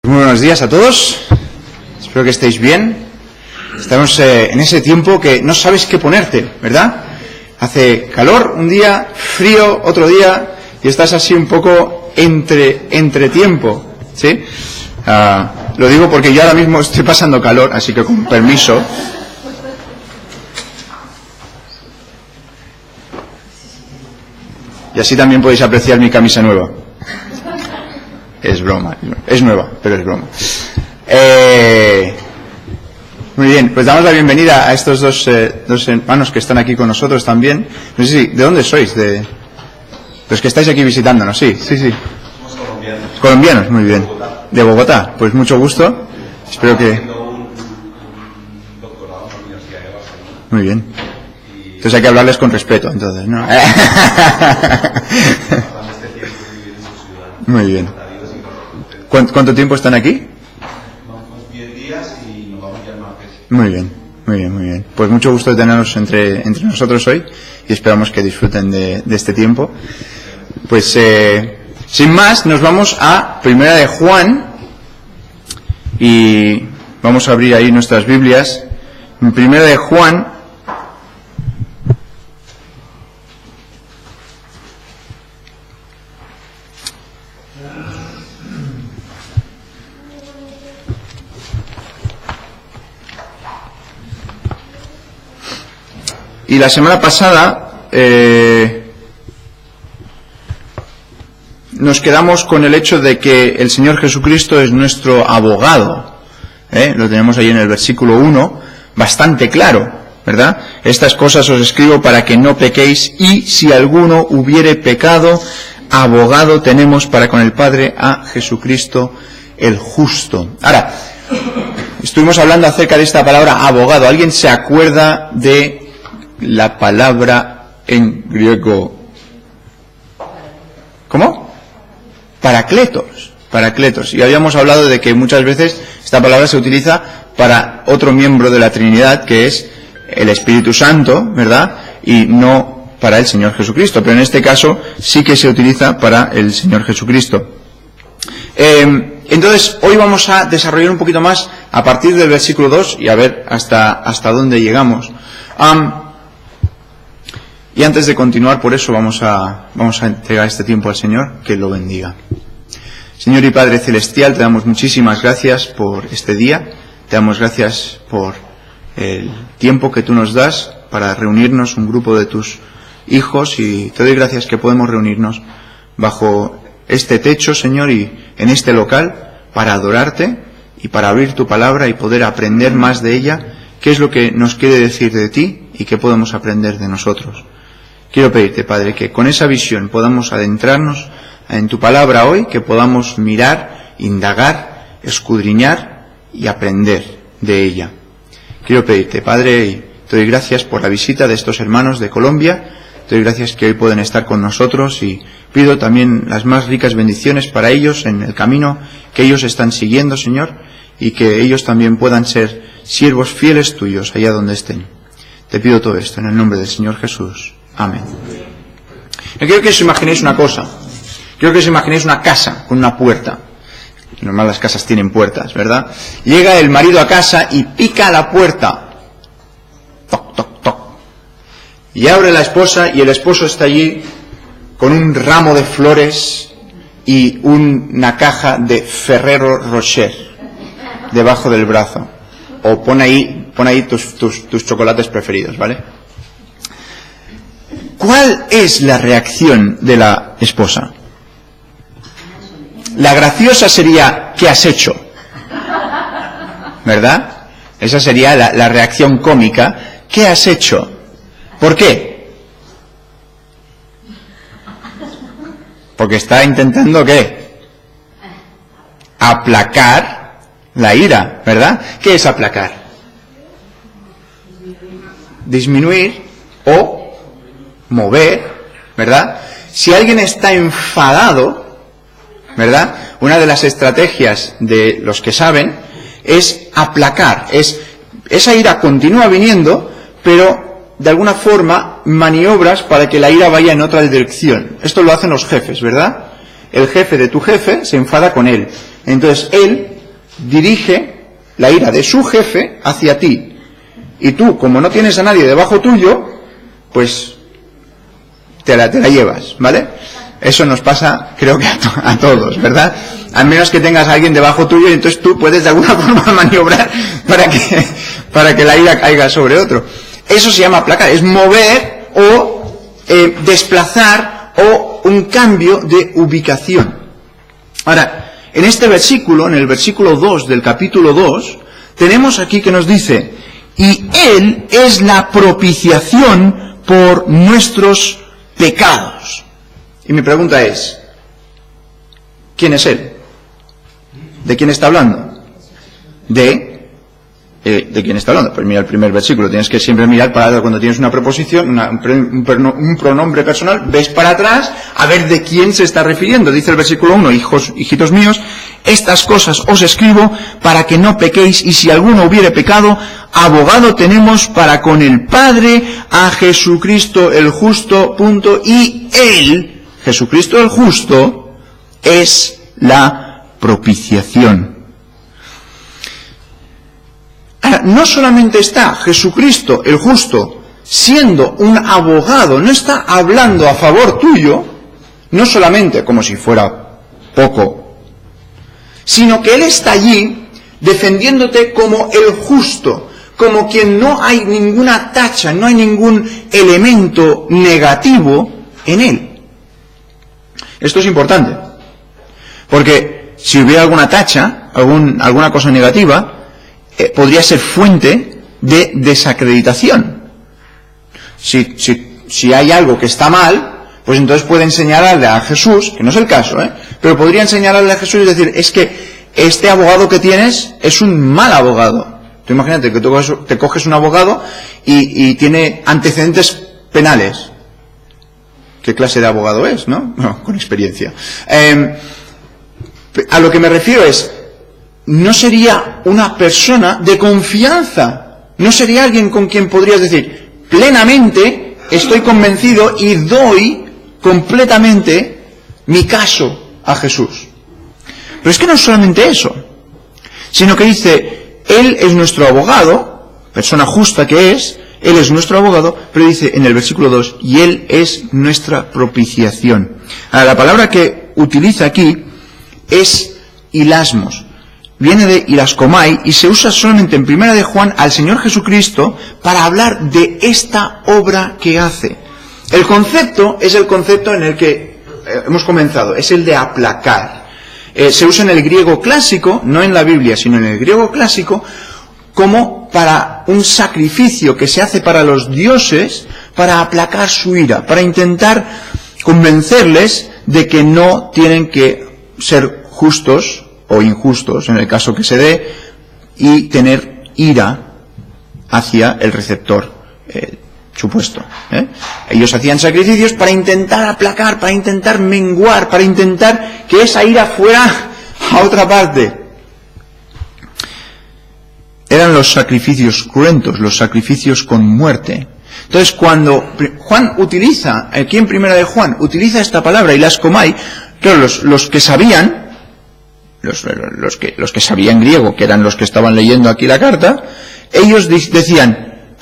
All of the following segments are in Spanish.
Muy buenos días a todos, espero que estéis bien. Estamos en ese tiempo que no sabes qué ponerte, ¿verdad? Hace calor un día, frío otro día, y estás así un poco entre tiempo, ¿sí? Lo digo porque yo ahora mismo estoy pasando calor, así que con permiso. Y así también podéis apreciar mi camisa nueva. Es broma, es nueva, pero es broma. Muy bien, pues damos la bienvenida a estos dos hermanos que están aquí con nosotros también. No sé si, ¿de dónde sois? De los que estáis aquí visitándonos, sí. Somos colombianos. Colombianos, muy bien. De Bogotá, pues mucho gusto. Espero que... un doctorado en la Universidad de Barcelona. Muy bien. Entonces hay que hablarles con respeto, entonces, ¿no? Muy bien. ¿Cuánto tiempo están aquí? Vamos 10 días y nos vamos ya el martes. Muy bien. Pues mucho gusto de tenerlos entre nosotros hoy y esperamos que disfruten de este tiempo. Pues sin más, nos vamos a Primera de Juan y vamos a abrir ahí nuestras Biblias. En Primera de Juan, y la semana pasada nos quedamos con el hecho de que el Señor Jesucristo es nuestro abogado. Lo tenemos ahí en el versículo 1, bastante claro, ¿verdad? Estas cosas os escribo para que no pequéis, y si alguno hubiere pecado, abogado tenemos para con el Padre a Jesucristo el justo. Ahora, estuvimos hablando acerca de esta palabra abogado. ¿Alguien se acuerda de la palabra en griego? ¿Cómo? Paracletos. Y habíamos hablado de que muchas veces esta palabra se utiliza para otro miembro de la Trinidad, que es el Espíritu Santo, ¿verdad? Y no para el Señor Jesucristo. Pero en este caso sí que se utiliza para el Señor Jesucristo. Entonces, hoy vamos a desarrollar un poquito más a partir del versículo 2 y a ver hasta dónde llegamos. Y antes de continuar, por eso vamos a entregar este tiempo al Señor, que lo bendiga. Señor y Padre Celestial, te damos muchísimas gracias por este día, te damos gracias por el tiempo que tú nos das para reunirnos un grupo de tus hijos, y te doy gracias que podemos reunirnos bajo este techo, Señor, y en este local para adorarte y para abrir tu palabra y poder aprender más de ella, qué es lo que nos quiere decir de ti y qué podemos aprender de nosotros. Quiero pedirte, Padre, que con esa visión podamos adentrarnos en tu palabra hoy, que podamos mirar, indagar, escudriñar y aprender de ella. Quiero pedirte, Padre, y te doy gracias por la visita de estos hermanos de Colombia, te doy gracias que hoy pueden estar con nosotros, y pido también las más ricas bendiciones para ellos en el camino que ellos están siguiendo, Señor, y que ellos también puedan ser siervos fieles tuyos allá donde estén. Te pido todo esto en el nombre del Señor Jesús. Amén. Yo quiero que os imaginéis una cosa. Quiero que os imaginéis una casa con una puerta. Normal, las casas tienen puertas, ¿verdad? Llega el marido a casa y pica a la puerta. Toc, toc, toc. Y abre la esposa, y el esposo está allí con un ramo de flores y una caja de Ferrero Rocher debajo del brazo. O pon ahí tus chocolates preferidos, ¿vale? ¿Cuál es la reacción de la esposa? La graciosa sería, ¿qué has hecho? ¿Verdad? Esa sería la reacción cómica. ¿Qué has hecho? ¿Por qué? Porque está intentando, ¿qué? Aplacar la ira, ¿verdad? ¿Qué es aplacar? Disminuir o mover, ¿verdad? Si alguien está enfadado, ¿verdad? Una de las estrategias de los que saben es aplacar. Esa ira continúa viniendo, pero de alguna forma maniobras para que la ira vaya en otra dirección. Esto lo hacen los jefes, ¿verdad? El jefe de tu jefe se enfada con él. Entonces él dirige la ira de su jefe hacia ti. Y tú, como no tienes a nadie debajo tuyo, pues te la llevas, ¿vale? Eso nos pasa, creo que a todos, ¿verdad? Al menos que tengas a alguien debajo tuyo y entonces tú puedes de alguna forma maniobrar para que la ira caiga sobre otro. Eso se llama aplacar, es mover o desplazar o un cambio de ubicación. Ahora, en este versículo, en el versículo 2 del capítulo 2, tenemos aquí que nos dice: y Él es la propiciación por nuestros pecados. Y mi pregunta es, ¿quién es Él? ¿De quién está hablando? ¿De quién está hablando? Pues mira el primer versículo, tienes que siempre mirar para cuando tienes una preposición, un pronombre personal, ves para atrás a ver de quién se está refiriendo. Dice el versículo 1, hijitos míos, estas cosas os escribo para que no pequéis, y si alguno hubiere pecado, abogado tenemos para con el Padre a Jesucristo el justo, punto, y Él, Jesucristo el justo, es la propiciación. Ahora, no solamente está Jesucristo el justo siendo un abogado, no está hablando a favor tuyo, no solamente como si fuera poco, sino que Él está allí defendiéndote como el justo, como quien no hay ninguna tacha, no hay ningún elemento negativo en Él. Esto es importante, porque si hubiera alguna tacha, alguna cosa negativa, podría ser fuente de desacreditación. Si hay algo que está mal, pues entonces pueden señalarle a Jesús, que no es el caso, pero podrían señalarle a Jesús y decir, es que este abogado que tienes es un mal abogado. Tú imagínate que te coges un abogado y tiene antecedentes penales. ¿Qué clase de abogado es, no? No, con experiencia. A lo que me refiero es, no sería una persona de confianza, no sería alguien con quien podrías decir, plenamente estoy convencido y doy completamente mi caso a Jesús. Pero es que no es solamente eso, sino que dice, Él es nuestro abogado, persona justa que es, Él es nuestro abogado, pero dice en el versículo 2, y Él es nuestra propiciación. Ahora, la palabra que utiliza aquí es hilasmos. Viene de hilaskomai y se usa solamente en Primera de Juan al Señor Jesucristo para hablar de esta obra que hace. El concepto es el concepto en el que hemos comenzado, es el de aplacar. Se usa en el griego clásico, no en la Biblia, sino en el griego clásico, como para un sacrificio que se hace para los dioses para aplacar su ira, para intentar convencerles de que no tienen que ser justos o injustos, en el caso que se dé, y tener ira hacia el receptor supuesto. Ellos hacían sacrificios para intentar aplacar, para intentar menguar, para intentar que esa ira fuera a otra parte. Eran los sacrificios cruentos, los sacrificios con muerte. Entonces, cuando Juan utiliza, aquí en Primera de Juan, utiliza esta palabra, hilaskomai, claro, los que sabían, los que sabían griego, que eran los que estaban leyendo aquí la carta, ellos decían,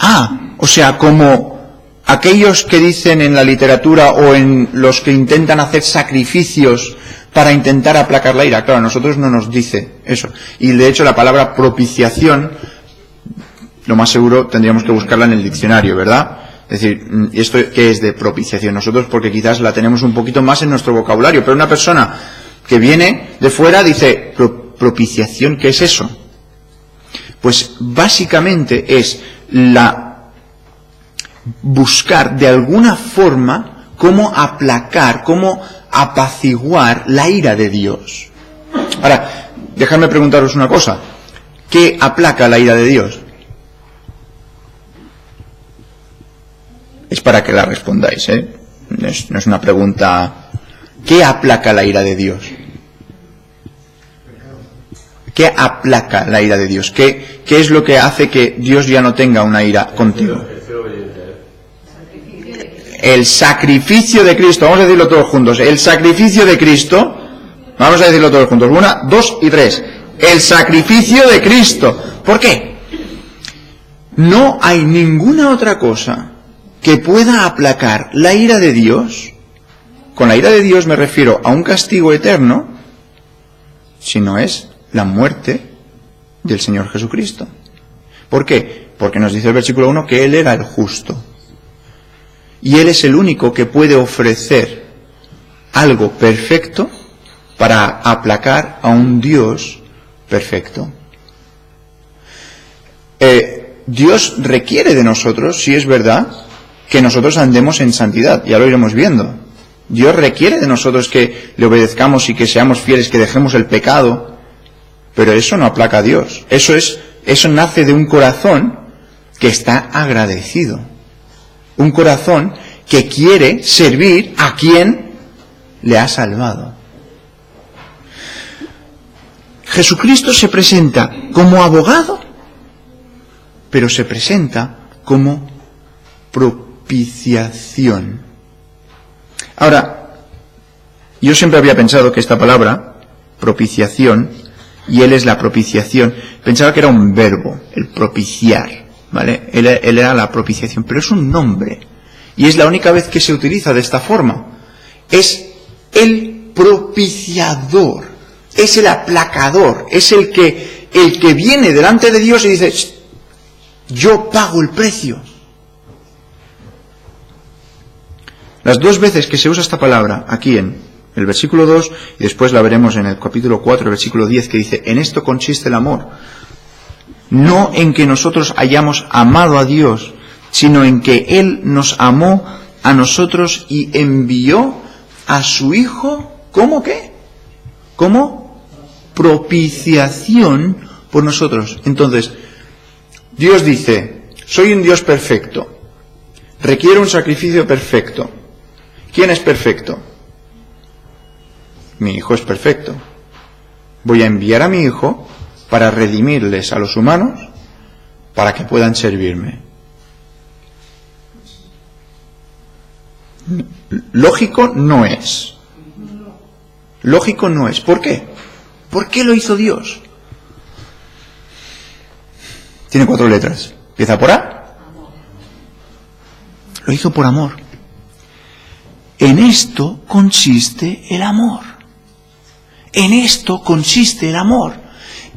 o sea, como aquellos que dicen en la literatura o en los que intentan hacer sacrificios para intentar aplacar la ira. Claro, a nosotros no nos dice eso. Y de hecho la palabra propiciación, lo más seguro tendríamos que buscarla en el diccionario, ¿verdad? Es decir, ¿esto qué es de propiciación? Nosotros porque quizás la tenemos un poquito más en nuestro vocabulario, pero una persona que viene de fuera dice, propiciación, ¿qué es eso? Pues básicamente es buscar de alguna forma cómo aplacar, cómo apaciguar la ira de Dios. Ahora, dejadme preguntaros una cosa. ¿Qué aplaca la ira de Dios? Es para que la respondáis, No es una pregunta. ¿Qué aplaca la ira de Dios? ¿Qué aplaca la ira de Dios? ¿Qué es lo que hace que Dios ya no tenga una ira contigo? El sacrificio de Cristo. Vamos a decirlo todos juntos. El sacrificio de Cristo. Vamos a decirlo todos juntos. 1, 2 y 3. El sacrificio de Cristo. ¿Por qué? No hay ninguna otra cosa que pueda aplacar la ira de Dios. Con la ira de Dios me refiero a un castigo eterno, si no es la muerte del Señor Jesucristo. ¿Por qué? Porque nos dice el versículo 1 que Él era el justo. Y Él es el único que puede ofrecer algo perfecto para aplacar a un Dios perfecto. Dios requiere de nosotros, si es verdad, que nosotros andemos en santidad. Ya lo iremos viendo. Dios requiere de nosotros que le obedezcamos y que seamos fieles, que dejemos el pecado. Pero eso no aplaca a Dios. Eso nace de un corazón que está agradecido. Un corazón que quiere servir a quien le ha salvado. Jesucristo se presenta como abogado, pero se presenta como propiciación. Ahora, yo siempre había pensado que esta palabra, propiciación, y Él es la propiciación, pensaba que era un verbo, el propiciar, ¿vale? Él era la propiciación, pero es un nombre, y es la única vez que se utiliza de esta forma. Es el propiciador, es el aplacador, es el que viene delante de Dios y dice, yo pago el precio. Las dos veces que se usa esta palabra aquí en el versículo 2 y después la veremos en el capítulo 4, el versículo 10, que dice, en esto consiste el amor. No en que nosotros hayamos amado a Dios, sino en que Él nos amó a nosotros y envió a su Hijo, ¿cómo qué? Como propiciación por nosotros. Entonces, Dios dice, soy un Dios perfecto, requiero un sacrificio perfecto. ¿Quién es perfecto? Mi Hijo es perfecto. Voy a enviar a mi Hijo para redimirles a los humanos para que puedan servirme. Lógico no es. Lógico no es. ¿Por qué? ¿Por qué lo hizo Dios? Tiene 4 letras. ¿Empieza por A? Lo hizo por amor. En esto consiste el amor. En esto consiste el amor.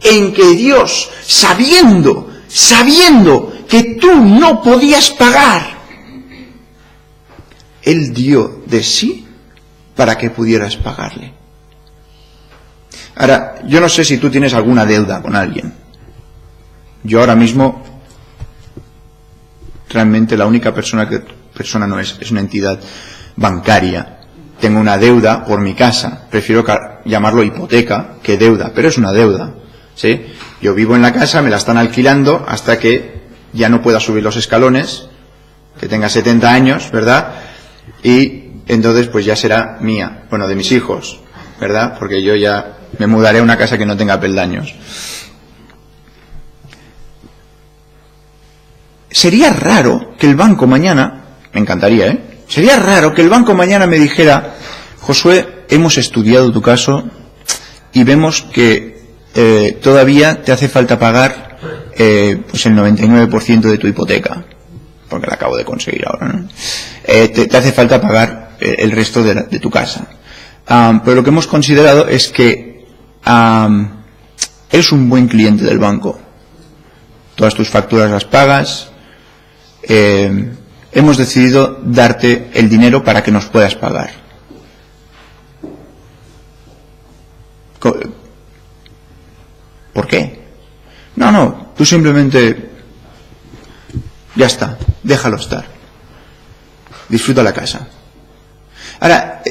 En que Dios, sabiendo que tú no podías pagar, Él dio de sí para que pudieras pagarle. Ahora, yo no sé si tú tienes alguna deuda con alguien. Yo ahora mismo, realmente la única persona no es una entidad bancaria. Tengo una deuda por mi casa. Prefiero llamarlo hipoteca que deuda, pero es una deuda, ¿sí? Yo vivo en la casa, me la están alquilando hasta que ya no pueda subir los escalones, que tenga 70 años, ¿verdad? Y entonces pues ya será mía, bueno, de mis hijos, ¿verdad? Porque yo ya me mudaré a una casa que no tenga peldaños. Sería raro que el banco mañana, me encantaría, sería raro que el banco mañana me dijera, Josué, hemos estudiado tu caso y vemos que todavía te hace falta pagar pues el 99% de tu hipoteca, porque la acabo de conseguir ahora, ¿no? Te hace falta pagar el resto de tu casa. Pero lo que hemos considerado es que eres un buen cliente del banco. Todas tus facturas las pagas. Hemos decidido darte el dinero para que nos puedas pagar. ¿Por qué? No, tú simplemente ya está, déjalo estar. Disfruta la casa. Ahora,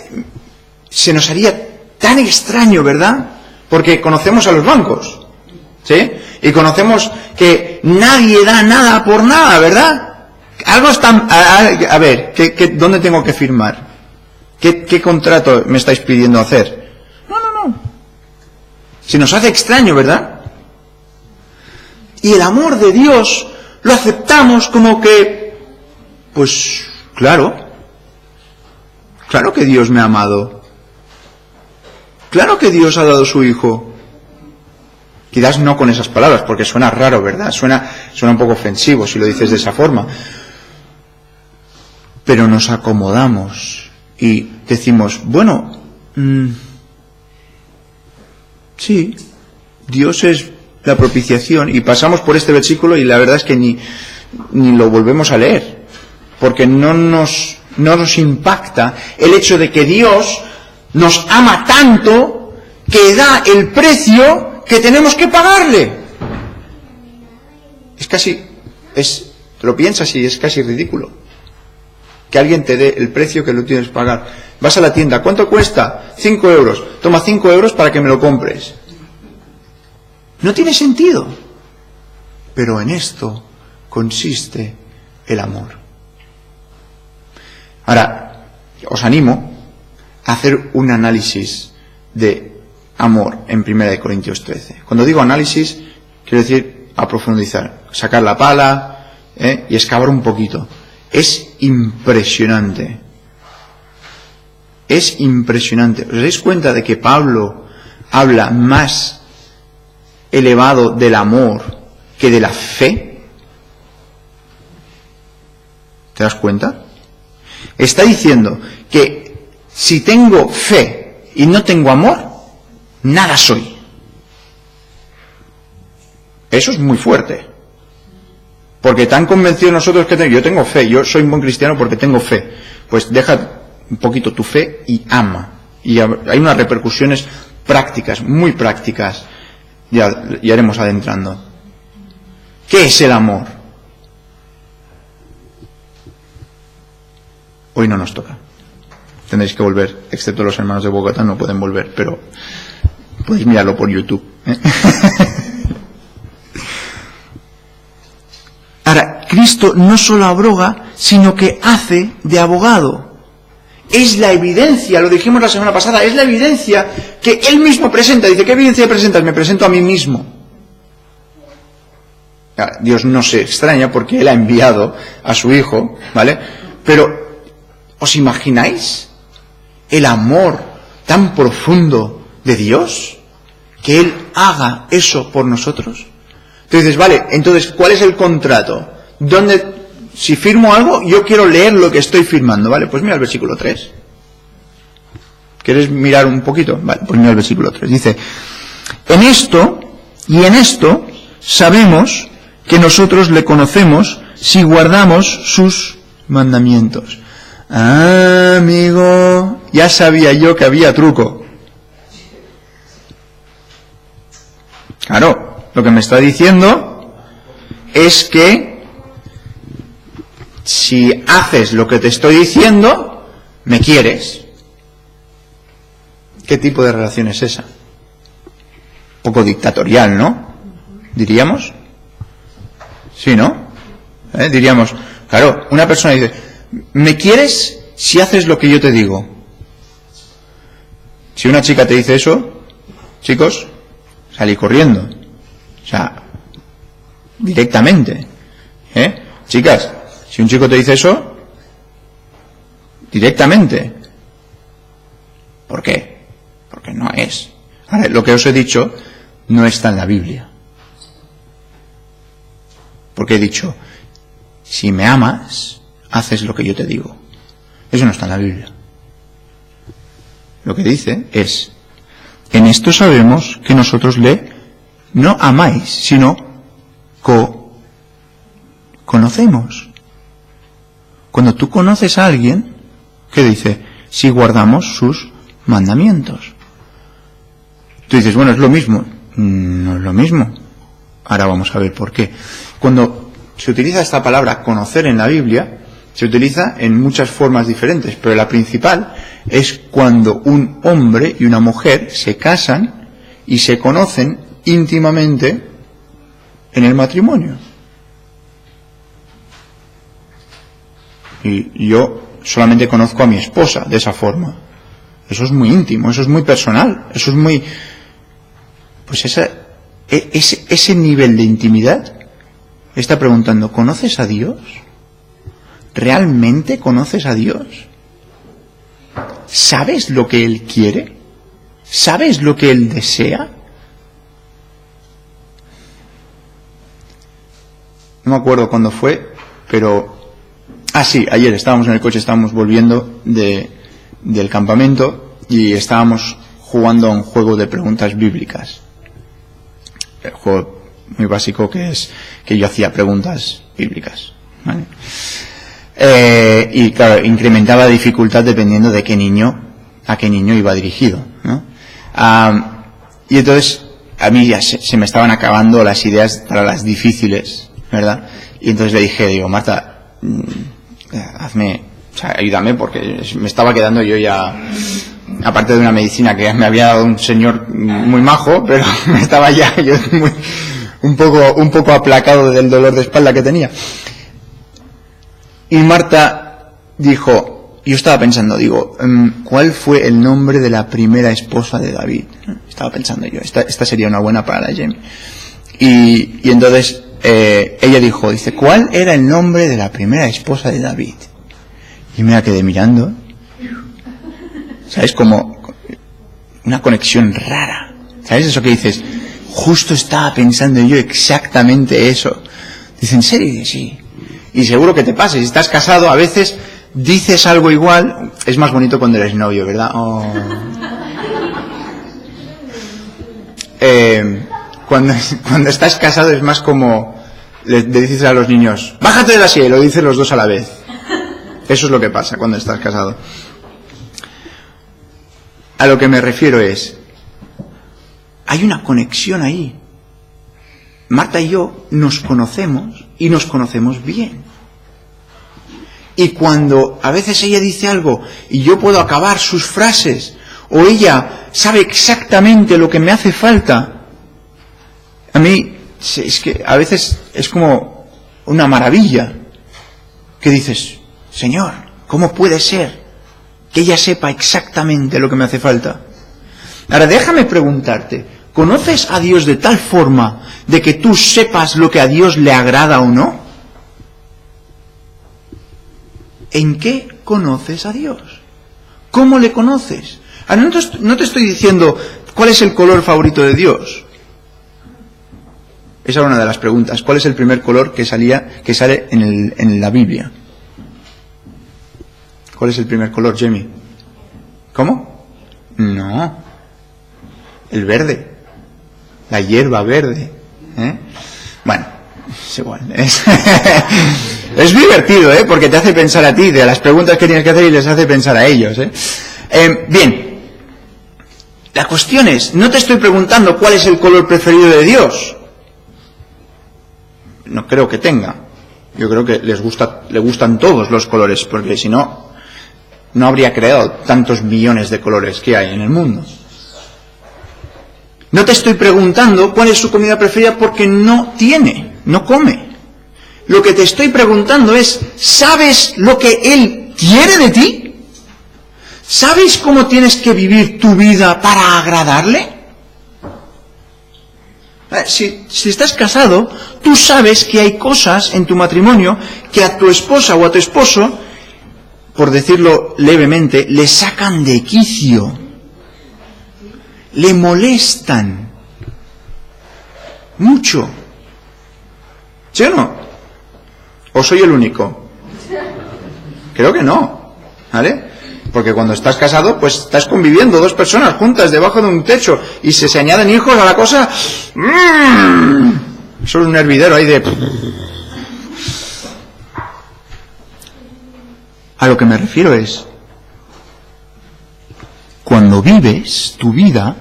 se nos haría tan extraño, ¿verdad? Porque conocemos a los bancos, ¿sí? Y conocemos que nadie da nada por nada, ¿verdad? Algo está... A ver, ¿dónde tengo que firmar? ¿Qué contrato me estáis pidiendo hacer? No. Se nos hace extraño, ¿verdad? Y el amor de Dios lo aceptamos como que... Pues, claro que Dios me ha amado. Claro que Dios ha dado su Hijo. Quizás no con esas palabras, porque suena raro, ¿verdad? Suena un poco ofensivo si lo dices de esa forma. Pero nos acomodamos y decimos, bueno, sí, Dios es la propiciación, y pasamos por este versículo y la verdad es que ni lo volvemos a leer, porque no nos impacta el hecho de que Dios nos ama tanto que da el precio que tenemos que pagarle. Te lo piensas y es casi ridículo que alguien te dé el precio que lo tienes que pagar. Vas a la tienda, ¿cuánto cuesta? 5 euros. Toma 5 euros para que me lo compres. No tiene sentido. Pero en esto consiste el amor. Ahora, os animo a hacer un análisis de amor en 1 Corintios 13. Cuando digo análisis, quiero decir a profundizar, sacar la pala y excavar un poquito. Es impresionante. Es impresionante. ¿Os dais cuenta de que Pablo habla más elevado del amor que de la fe? ¿Te das cuenta? Está diciendo que si tengo fe y no tengo amor, nada soy. Eso es muy fuerte. Porque tan convencidos nosotros que yo tengo fe, yo soy un buen cristiano porque tengo fe. Pues deja un poquito tu fe y ama. Y hay unas repercusiones prácticas, muy prácticas, ya iremos adentrando. ¿Qué es el amor? Hoy no nos toca. Tendréis que volver, excepto los hermanos de Bogotá no pueden volver, pero podéis mirarlo por YouTube. Ahora, Cristo no solo abroga, sino que hace de abogado. Es la evidencia, lo dijimos la semana pasada, es la evidencia que Él mismo presenta. Dice, ¿qué evidencia presentas? Me presento a mí mismo. Dios no se extraña porque Él ha enviado a su Hijo, ¿vale? Pero, ¿os imagináis el amor tan profundo de Dios? Que Él haga eso por nosotros. Entonces dices, vale, entonces, ¿cuál es el contrato? Si firmo algo, yo quiero leer lo que estoy firmando, ¿vale? Pues mira el versículo 3. ¿Quieres mirar un poquito? Vale, pues mira el versículo 3. Dice, en esto sabemos que nosotros le conocemos si guardamos sus mandamientos. Ah, amigo, ya sabía yo que había truco. Claro, lo que me está diciendo es que si haces lo que te estoy diciendo, me quieres. ¿Qué tipo de relación es esa? Un poco dictatorial, ¿no? ¿Diríamos? Sí, ¿no? Diríamos, claro, una persona dice, ¿me quieres si haces lo que yo te digo? Si una chica te dice eso, chicos, salí corriendo. O sea, directamente. Chicas, si un chico te dice eso, directamente. ¿Por qué? Porque no es. Ahora, lo que os he dicho no está en la Biblia. Porque he dicho, si me amas, haces lo que yo te digo. Eso no está en la Biblia. Lo que dice es, en esto sabemos que nosotros no amáis, sino conocemos. Cuando tú conoces a alguien, ¿qué dice? Si guardamos sus mandamientos. Tú dices, bueno, es lo mismo. No es lo mismo. Ahora vamos a ver por qué. Cuando se utiliza esta palabra conocer en la Biblia, se utiliza en muchas formas diferentes, pero la principal es cuando un hombre y una mujer se casan y se conocen íntimamente en el matrimonio. Y yo solamente conozco a mi esposa de esa forma. Eso es muy íntimo, eso es muy personal, eso es muy... Pues ese nivel de intimidad está preguntando, ¿conoces a Dios? ¿Realmente conoces a Dios? ¿Sabes lo que Él quiere? ¿Sabes lo que Él desea? no me acuerdo cuándo fue, pero... sí, ayer estábamos en el coche, estábamos volviendo del campamento y estábamos jugando a un juego de preguntas bíblicas. El juego muy básico que es que yo hacía preguntas bíblicas, ¿vale? Y claro, incrementaba la dificultad dependiendo de a qué niño iba dirigido, ¿no? Y entonces a mí ya se me estaban acabando las ideas para las difíciles, ¿verdad? Y entonces le dije, Marta, ayúdame, porque me estaba quedando yo ya, aparte de una medicina que me había dado un señor muy majo, pero me estaba ya yo un poco aplacado del dolor de espalda que tenía. Y Marta dijo, yo estaba pensando, ¿cuál fue el nombre de la primera esposa de David? Estaba pensando yo, esta sería una buena para la Jamie. Y entonces ella dice, ¿cuál era el nombre de la primera esposa de David? Y me la quedé mirando. ¿Sabes? Como una conexión rara. ¿Sabes eso que dices? Justo estaba pensando yo exactamente eso. Dice, ¿en serio? Y sí. Y seguro que te pasa. Si estás casado, a veces dices algo igual. Es más bonito cuando eres novio, ¿verdad? Cuando estás casado es más como le dices a los niños, bájate de la silla, y lo dices los dos a la vez. Eso es lo que pasa cuando estás casado. A lo que me refiero es, hay una conexión ahí. Marta y yo nos conocemos y nos conocemos bien. Y cuando a veces ella dice algo y yo puedo acabar sus frases, o ella sabe exactamente lo que me hace falta, a mí es que a veces es como una maravilla que dices, Señor, ¿cómo puede ser que ella sepa exactamente lo que me hace falta? Ahora déjame preguntarte, ¿conoces a Dios de tal forma de que tú sepas lo que a Dios le agrada o no? ¿En qué conoces a Dios? ¿Cómo le conoces? Ahora, no te estoy diciendo cuál es el color favorito de Dios. Esa era una de las preguntas. ¿Cuál es el primer color que sale en la Biblia? ¿Cuál es el primer color, Jamie? ¿Cómo? No. El verde. La hierba verde. Bueno, es igual. Es divertido, porque te hace pensar a ti de las preguntas que tienes que hacer y les hace pensar a ellos, Bien. La cuestión es, no te estoy preguntando cuál es el color preferido de Dios. No creo que tenga. Yo creo que le gustan todos los colores, porque si no habría creado tantos millones de colores que hay en el mundo. No te estoy preguntando cuál es su comida preferida porque no come. Lo que te estoy preguntando es, ¿sabes lo que Él quiere de ti? ¿Sabes cómo tienes que vivir tu vida para agradarle? Si estás casado, tú sabes que hay cosas en tu matrimonio que a tu esposa o a tu esposo, por decirlo levemente, le sacan de quicio, le molestan mucho. ¿Sí o no? ¿O soy el único? Creo que no, ¿vale? Porque cuando estás casado, pues estás conviviendo dos personas juntas debajo de un techo y se añaden hijos a la cosa. Eso es un hervidero ahí de... A lo que me refiero es, cuando vives tu vida,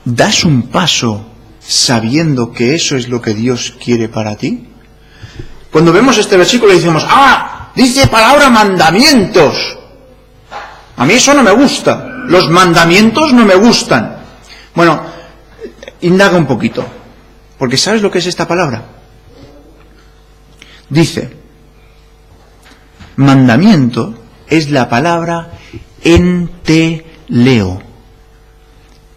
das un paso sabiendo que eso es lo que Dios quiere para ti. Cuando vemos este versículo y decimos, dice palabra mandamientos. A mí eso no me gusta. Los mandamientos no me gustan. Bueno, indaga un poquito. Porque ¿sabes lo que es esta palabra? Dice, mandamiento es la palabra enteleo.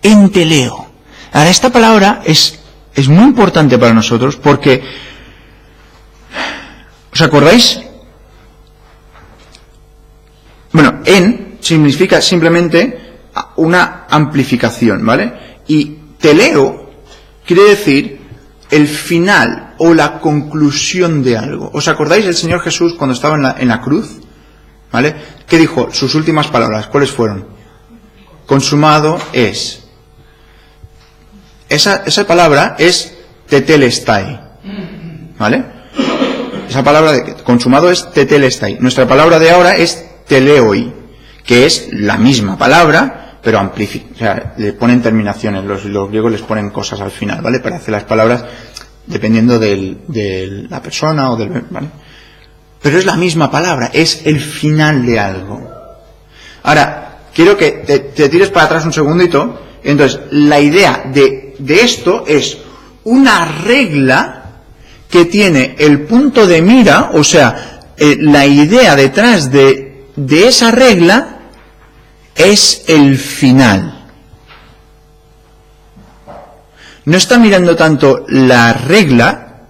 Enteleo. Ahora, esta palabra es muy importante para nosotros porque, ¿os acordáis? Bueno, significa simplemente una amplificación, ¿vale? Y teleo quiere decir el final o la conclusión de algo. ¿Os acordáis del Señor Jesús cuando estaba en la cruz? ¿Vale? ¿Qué dijo? Sus últimas palabras, ¿cuáles fueron? Consumado es. Esa palabra es tetelestai. ¿Vale? Esa palabra de consumado es tetelestai. Nuestra palabra de ahora es teleoi, que es la misma palabra, pero amplifica, o sea, le ponen terminaciones, los griegos les ponen cosas al final, ¿vale? Para hacer las palabras dependiendo de la persona o del, ¿vale? Pero es la misma palabra, es el final de algo. Ahora, quiero que te tires para atrás un segundito. Entonces, la idea de esto es una regla que tiene el punto de mira, o sea, la idea detrás de esa regla es el final. No está mirando tanto la regla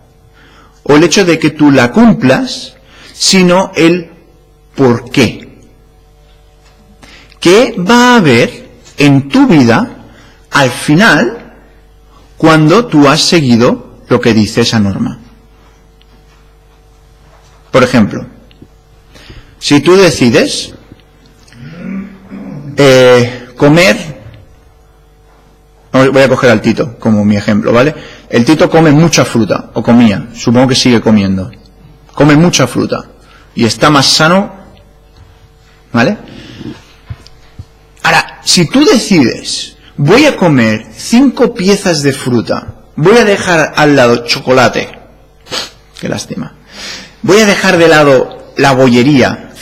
o el hecho de que tú la cumplas, sino el por qué. ¿Qué va a haber en tu vida al final cuando tú has seguido lo que dice esa norma? Por ejemplo, si tú decides comer, voy a coger al Tito como mi ejemplo, ¿vale? El Tito come mucha fruta, o comía, supongo que sigue comiendo. Come mucha fruta y está más sano, ¿vale? Ahora, si tú decides, voy a comer 5 piezas de fruta, voy a dejar al lado chocolate, qué lástima, voy a dejar de lado la bollería,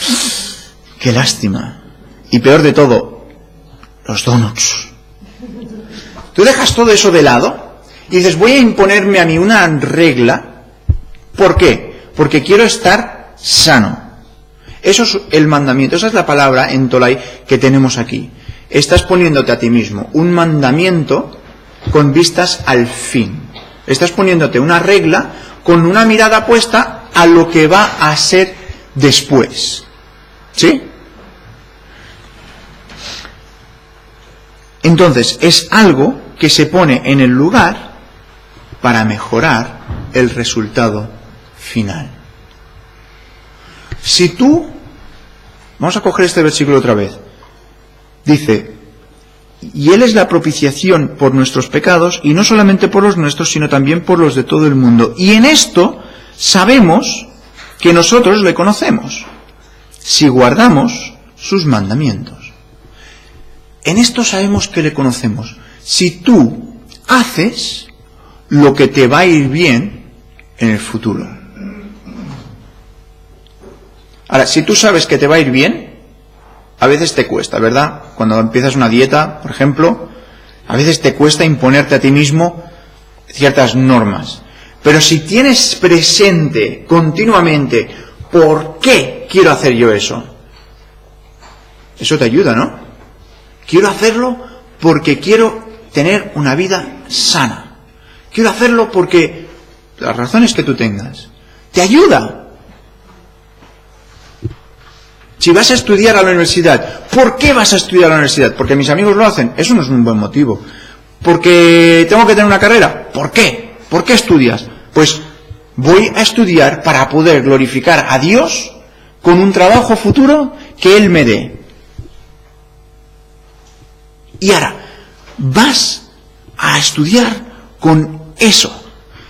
qué lástima, y peor de todo, los donuts. Tú dejas todo eso de lado y dices, voy a imponerme a mí una regla. ¿Por qué? Porque quiero estar sano. Eso es el mandamiento, esa es la palabra en Tolai que tenemos aquí. Estás poniéndote a ti mismo un mandamiento con vistas al fin. Estás poniéndote una regla con una mirada puesta a lo que va a ser después. ¿Sí? Entonces, es algo que se pone en el lugar para mejorar el resultado final. Si tú, vamos a coger este versículo otra vez, dice, y Él es la propiciación por nuestros pecados, y no solamente por los nuestros, sino también por los de todo el mundo. Y en esto sabemos que nosotros le conocemos, si guardamos sus mandamientos. En esto sabemos que le conocemos. Si tú haces lo que te va a ir bien en el futuro. Ahora, si tú sabes que te va a ir bien, a veces te cuesta, ¿verdad? Cuando empiezas una dieta, por ejemplo, a veces te cuesta imponerte a ti mismo ciertas normas. Pero si tienes presente continuamente por qué quiero hacer yo eso, eso te ayuda, ¿no? Quiero hacerlo porque quiero tener una vida sana. Quiero hacerlo porque las razones que tú tengas. Te ayuda. Si vas a estudiar a la universidad, ¿por qué vas a estudiar a la universidad? ¿Porque mis amigos lo hacen? Eso no es un buen motivo. ¿Porque tengo que tener una carrera? ¿Por qué? ¿Por qué estudias? Pues voy a estudiar para poder glorificar a Dios con un trabajo futuro que Él me dé. Y ahora, vas a estudiar con eso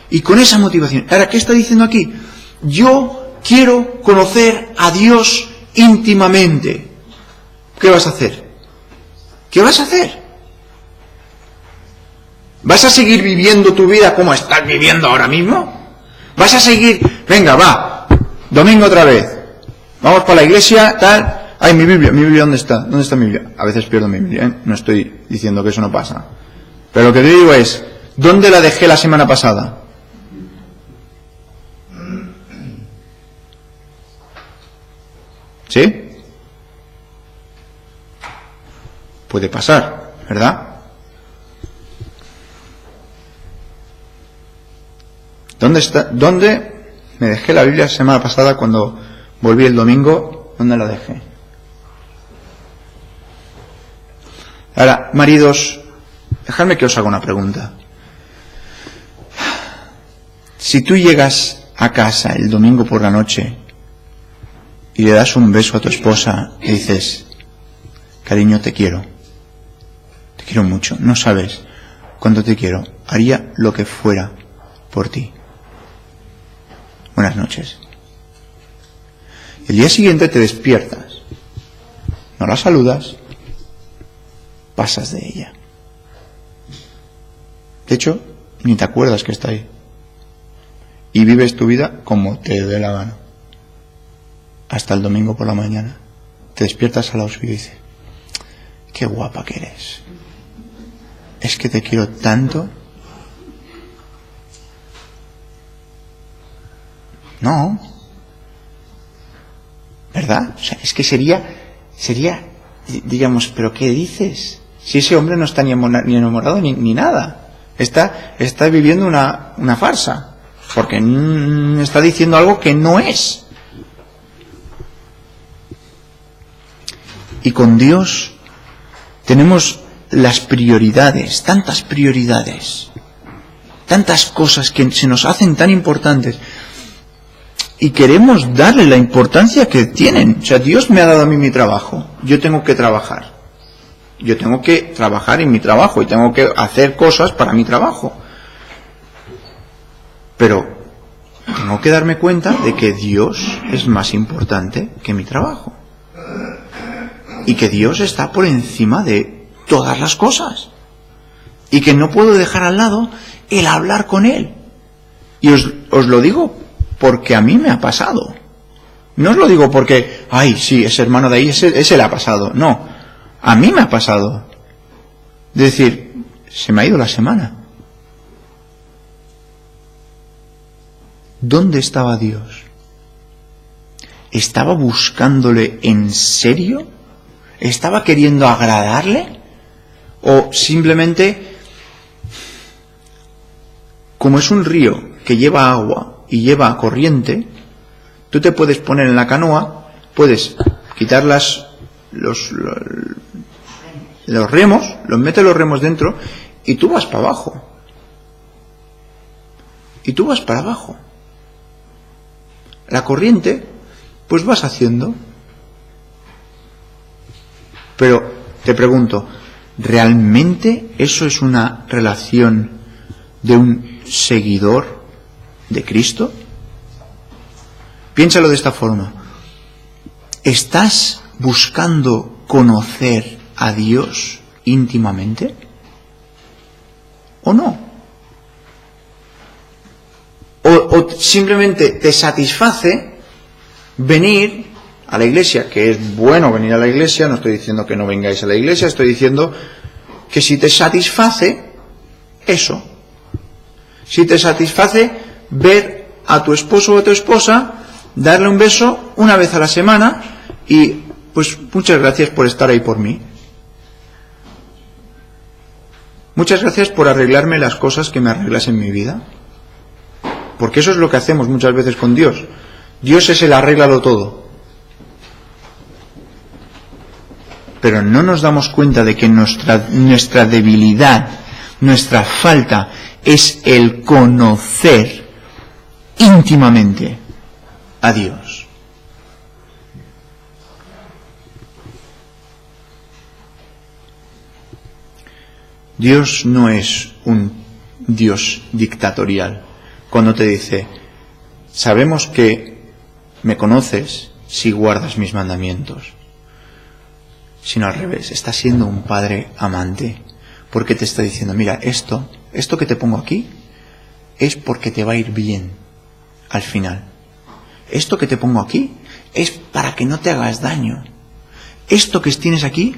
y con esa motivación. Ahora, ¿qué está diciendo aquí? Yo quiero conocer a Dios íntimamente. ¿Qué vas a hacer? ¿Qué vas a hacer? ¿Vas a seguir viviendo tu vida como estás viviendo ahora mismo? ¿Vas a seguir, venga, va, domingo otra vez, vamos para la iglesia, tal... Ay, mi Biblia, ¿dónde está? ¿Dónde está mi Biblia? A veces pierdo mi Biblia, ¿eh? No estoy diciendo que eso no pasa. Pero lo que te digo es, ¿dónde la dejé la semana pasada? ¿Sí? Puede pasar, ¿verdad? ¿Dónde me dejé la Biblia la semana pasada cuando volví el domingo? ¿Dónde la dejé? Ahora, maridos, dejadme que os haga una pregunta. Si tú llegas a casa el domingo por la noche y le das un beso a tu esposa y dices, cariño, te quiero mucho, no sabes cuánto te quiero, haría lo que fuera por ti. Buenas noches. El día siguiente te despiertas, no la saludas, pasas de ella. De hecho, ni te acuerdas que está ahí. Y vives tu vida como te dé la gana. Hasta el domingo por la mañana. Te despiertas al lado suyo y dices, qué guapa que eres. Es que te quiero tanto. No. ¿Verdad? O sea, es que sería, digamos, ¿pero qué dices? Si ese hombre no está ni enamorado ni nada. Está viviendo una farsa. Porque está diciendo algo que no es. Y con Dios tenemos las prioridades, tantas cosas que se nos hacen tan importantes y queremos darle la importancia que tienen. O sea, Dios me ha dado a mí mi trabajo, yo tengo que trabajar. Yo tengo que trabajar en mi trabajo y tengo que hacer cosas para mi trabajo. Pero tengo que darme cuenta de que Dios es más importante que mi trabajo. Y que Dios está por encima de todas las cosas. Y que no puedo dejar al lado el hablar con Él. Y os lo digo porque a mí me ha pasado. No os lo digo porque, ay, sí, ese hermano de ahí, ese le ha pasado. No, a mí me ha pasado. Es decir, se me ha ido la semana. ¿Dónde estaba Dios? ¿Estaba buscándole en serio? ¿Estaba queriendo agradarle? ¿O simplemente, como es un río que lleva agua y lleva corriente, tú te puedes poner en la canoa, puedes quitar los remos, metes los remos dentro y tú vas para abajo. Y tú vas para abajo. La corriente, pues vas haciendo. Pero te pregunto, ¿realmente eso es una relación de un seguidor de Cristo? Piénsalo de esta forma. ¿Estás buscando conocer a Dios íntimamente? ¿O no? O simplemente te satisface venir a la iglesia, que es bueno venir a la iglesia, no estoy diciendo que no vengáis a la iglesia, estoy diciendo que si te satisface eso, si te satisface ver a tu esposo o a tu esposa, darle un beso una vez a la semana y pues muchas gracias por estar ahí por mí. Muchas gracias por arreglarme las cosas que me arreglas en mi vida. Porque eso es lo que hacemos muchas veces con Dios. Dios es el arréglalo todo. Pero no nos damos cuenta de que nuestra debilidad, nuestra falta, es el conocer íntimamente a Dios. Dios no es un Dios dictatorial. Cuando te dice, sabemos que me conoces si guardas mis mandamientos. Sino al revés, está siendo un padre amante. Porque te está diciendo, mira, esto que te pongo aquí, es porque te va a ir bien al final. Esto que te pongo aquí, es para que no te hagas daño. Esto que tienes aquí,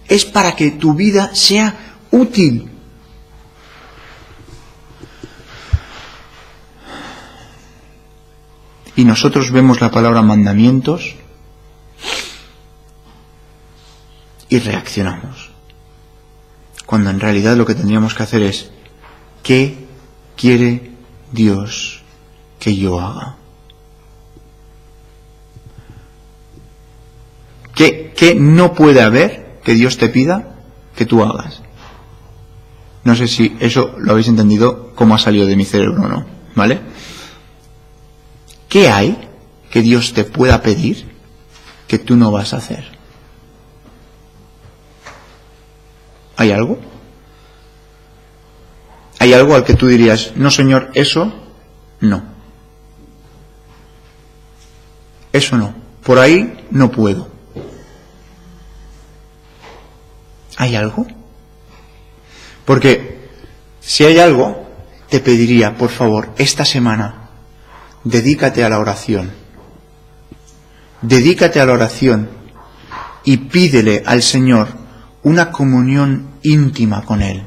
es para que tu vida sea útil. Y nosotros vemos la palabra mandamientos y reaccionamos. Cuando en realidad lo que tendríamos que hacer es, ¿qué quiere Dios que yo haga? ¿Qué no puede haber que Dios te pida que tú hagas? No sé si eso lo habéis entendido, cómo ha salido de mi cerebro o no. ¿Vale? ¿Qué hay que Dios te pueda pedir que tú no vas a hacer? ¿Hay algo? ¿Hay algo al que tú dirías, no, Señor, eso no? Eso no. Por ahí no puedo. ¿Hay algo? Porque si hay algo, te pediría, por favor, esta semana, dedícate a la oración. Dedícate a la oración y pídele al Señor una comunión íntima con Él.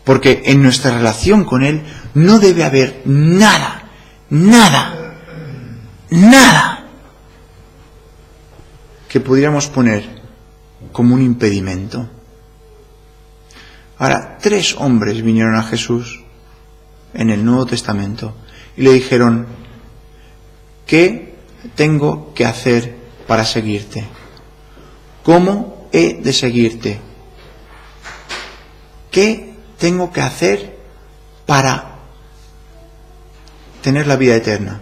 Porque en nuestra relación con Él no debe haber nada que pudiéramos poner como un impedimento. Ahora, 3 hombres vinieron a Jesús en el Nuevo Testamento y le dijeron, ¿qué tengo que hacer para seguirte? ¿Cómo he de seguirte? ¿Qué tengo que hacer para tener la vida eterna?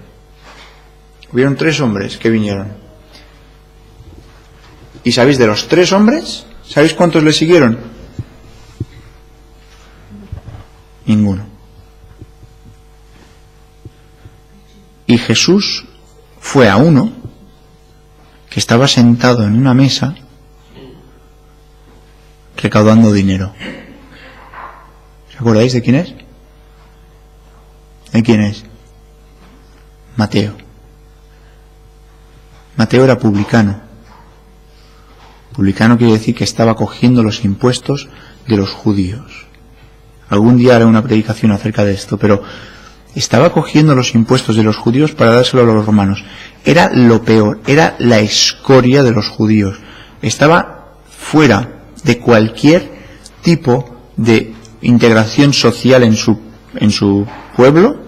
Hubieron 3 hombres que vinieron. ¿Y sabéis de los 3 hombres? ¿Sabéis cuántos le siguieron? Ninguno. Y Jesús fue a uno que estaba sentado en una mesa recaudando dinero. ¿Os acordáis de quién es? ¿De quién es? Mateo. Mateo era publicano. Publicano quiere decir que estaba cogiendo los impuestos de los judíos. Algún día haré una predicación acerca de esto, pero estaba cogiendo los impuestos de los judíos para dárselo a los romanos. Era lo peor, era la escoria de los judíos. Estaba fuera de cualquier tipo de integración social en su pueblo.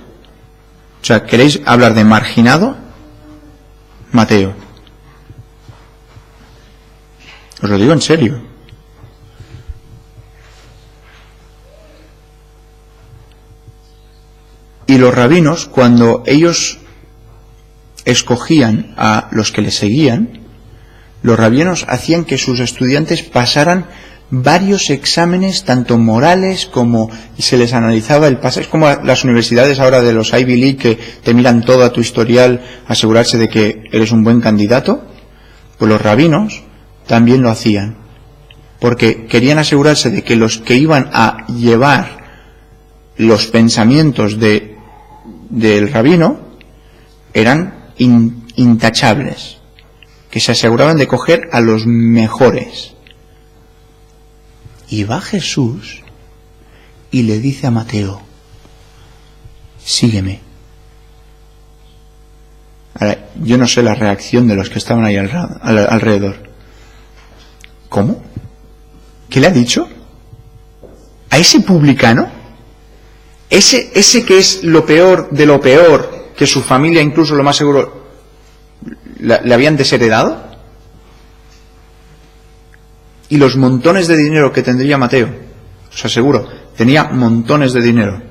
O sea, ¿queréis hablar de marginado? Mateo. Os lo digo en serio. Y los rabinos, cuando ellos escogían a los que les seguían, los rabinos hacían que sus estudiantes pasaran varios exámenes, tanto morales como se les analizaba el pasaje. Es como las universidades ahora de los Ivy League, que te miran todo a tu historial, asegurarse de que eres un buen candidato. Pues los rabinos también lo hacían, porque querían asegurarse de que los que iban a llevar los pensamientos del rabino eran intachables, que se aseguraban de coger a los mejores. Y va Jesús y le dice a Mateo, sígueme. Ahora, yo no sé la reacción de los que estaban ahí alrededor. ¿Cómo? ¿Qué le ha dicho? ¿A ese publicano? Ese que es lo peor de lo peor, que su familia incluso lo más seguro le habían desheredado, y los montones de dinero que tendría Mateo, os aseguro, tenía montones de dinero.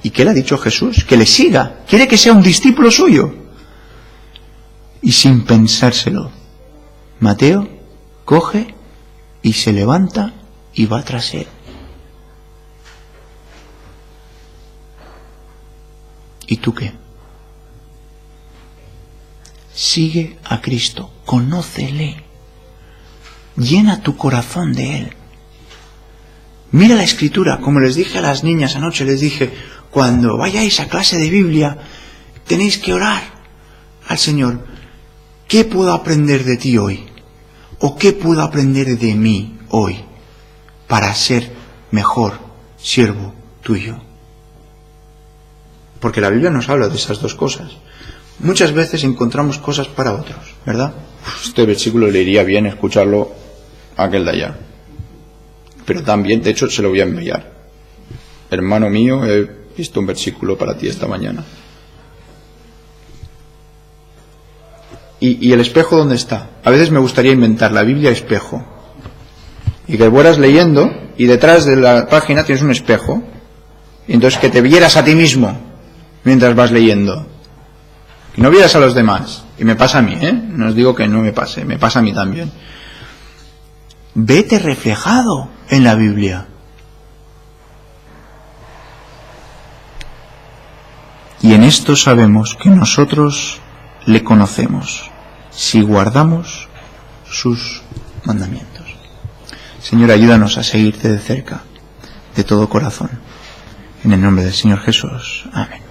¿Y qué le ha dicho Jesús? Que le siga, quiere que sea un discípulo suyo. Y sin pensárselo, Mateo coge y se levanta y va tras él. ¿Y tú qué? Sigue a Cristo, conócele, llena tu corazón de Él. Mira la Escritura, como les dije a las niñas anoche, les dije, cuando vayáis a clase de Biblia, tenéis que orar al Señor. ¿Qué puedo aprender de ti hoy? ¿O qué puedo aprender de mí hoy para ser mejor siervo tuyo? Porque la Biblia nos habla de esas dos cosas. Muchas veces encontramos cosas para otros, ¿verdad? Este versículo le iría bien escucharlo a aquel de allá. Pero también, de hecho, se lo voy a enviar. Hermano mío, he visto un versículo para ti esta mañana. ¿Y el espejo dónde está? A veces me gustaría inventar la Biblia espejo. Y que fueras leyendo y detrás de la página tienes un espejo Y entonces que te vieras a ti mismo mientras vas leyendo. Que no vieras a los demás. Y me pasa a mí, no os digo que no me pase, me pasa a mí también. Vete reflejado en la Biblia. Y en esto sabemos que nosotros le conocemos, si guardamos sus mandamientos. Señor, ayúdanos a seguirte de cerca, de todo corazón. En el nombre del Señor Jesús. Amén.